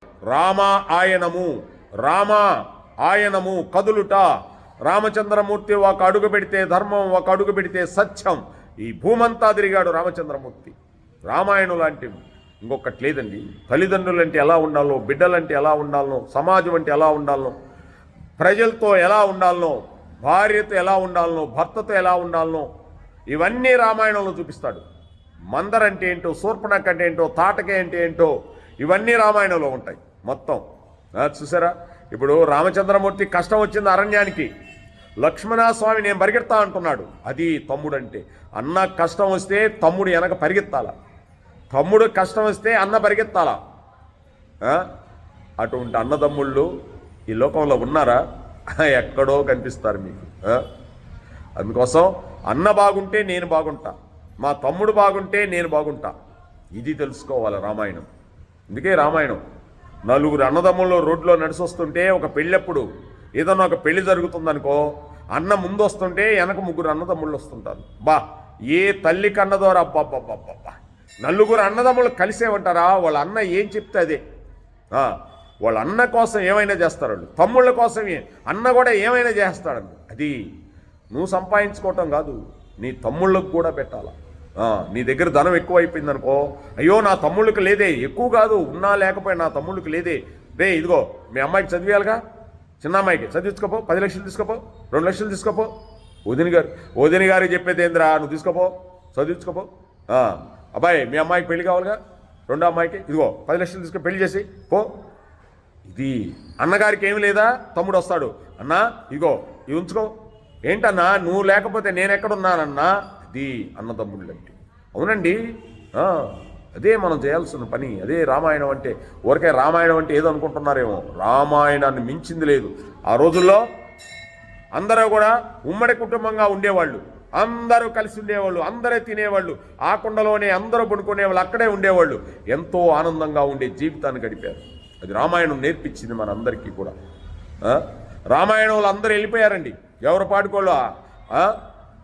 రామ ఆయనము, రామ ఆయనము కదులుట. రామచంద్రమూర్తి ఒక అడుగు పెడితే ధర్మం, ఒక అడుగు పెడితే సత్యం. ఈ భూమంతా తిరిగాడు రామచంద్రమూర్తి. రామాయణం లాంటి ఇంకొకటి లేదండి. తల్లిదండ్రులు అంటే ఎలా ఉండాలో, బిడ్డలంటే ఎలా ఉండాలనో, సమాజం అంటే ఎలా ఉండాలనో, ప్రజలతో ఎలా ఉండాలనో, భార్యతో ఎలా ఉండాలనో, భర్తతో ఎలా ఉండాలనో, ఇవన్నీ రామాయణంలో చూపిస్తాడు. మందరంటే ఏంటో, శూర్పణఖ అంటే ఏంటో, తాటకే అంటే ఏంటో, ఇవన్నీ రామాయణంలో ఉంటాయి మొత్తం. చూసారా, ఇప్పుడు రామచంద్రమూర్తి కష్టం వచ్చింది అరణ్యానికి. లక్ష్మణస్వామి నేను పరిగెత్తా అంటున్నాడు. అది తమ్ముడు అంటే. అన్న కష్టం వస్తే తమ్ముడు వెనక పరిగెత్తాలా, తమ్ముడు కష్టం వస్తే అన్న పరిగెత్తాలా. అటువంటి అన్నదమ్ముళ్ళు ఈ లోకంలో ఉన్నారా? ఎక్కడో కనిపిస్తారు మీకు. అందుకోసం అన్న బాగుంటే నేను బాగుంటా, మా తమ్ముడు బాగుంటే నేను బాగుంటా. ఇది తెలుసుకోవాలి రామాయణం. అందుకే రామాయణం. నలుగురు అన్నదమ్ములు రోడ్లో నడిచొస్తుంటే, ఒక పెళ్ళప్పుడు ఏదన్నా ఒక పెళ్లి జరుగుతుందనుకో, అన్న ముందు వస్తుంటే వెనక ముగ్గురు అన్నదమ్ముళ్ళు వస్తుంటారు. ఏ తల్లి కన్నదోరా, అబ్బా నలుగురు అన్నదమ్ముళ్ళు కలిసేమంటారా? వాళ్ళ అన్న ఏం చెప్తే అదే. వాళ్ళ అన్న కోసం ఏమైనా చేస్తారు వాళ్ళు. తమ్ముళ్ళ కోసం అన్న కూడా ఏమైనా చేస్తాడండి. అది నువ్వు సంపాదించుకోవటం కాదు, నీ తమ్ముళ్ళకు కూడా పెట్టాలా. నీ దగ్గర ధనం ఎక్కువ అయిపోయింది అనుకో, అయ్యో నా తమ్ముళ్ళకి లేదే, ఎక్కువ కాదు ఉన్నా లేకపోయినా నా తమ్ముళ్ళకి లేదే, రే ఇదిగో మీ అమ్మాయికి చదివేయాలిగా, చిన్న అమ్మాయికి చదివించుకోపో, 10 లక్షలు తీసుకోపో, 2 లక్షలు తీసుకోపో. వదిన గారికి చెప్పేది ఏందిరా, నువ్వు తీసుకోపో, చదివించుకోపో. అబ్బాయి మీ అమ్మాయికి పెళ్లి కావాలిగా, రెండో అమ్మాయికి ఇదిగో 10 లక్షలు తీసుకొని పెళ్లి చేసి పో. ఇది అన్నగారికి ఏమి లేదా, తమ్ముడు వస్తాడు, అన్నా ఇదిగో ఇవి ఉంచుకో. ఏంటన్నా నువ్వు లేకపోతే నేను ఎక్కడున్నానన్నా. అది అన్నదమ్ముళ్ళు అంటే. అవునండి, అదే మనం చేయాల్సిన పని. అదే రామాయణం అంటే. ఊరికే రామాయణం అంటే ఏదో అనుకుంటున్నారేమో, రామాయణాన్ని మించింది లేదు. ఆ రోజుల్లో అందరూ కూడా ఉమ్మడి కుటుంబంగా ఉండేవాళ్ళు, అందరూ కలిసి ఉండేవాళ్ళు, అందరే తినేవాళ్ళు, ఆ కుండలోనే అందరూ పడుకునేవాళ్ళు, అక్కడే ఉండేవాళ్ళు, ఎంతో ఆనందంగా ఉండే జీవితాన్ని గడిపారు. అది రామాయణం నేర్పించింది మనందరికీ కూడా. రామాయణంలో అందరూ వెళ్ళిపోయారండి, ఎవరు పాడుకోళ్ళు.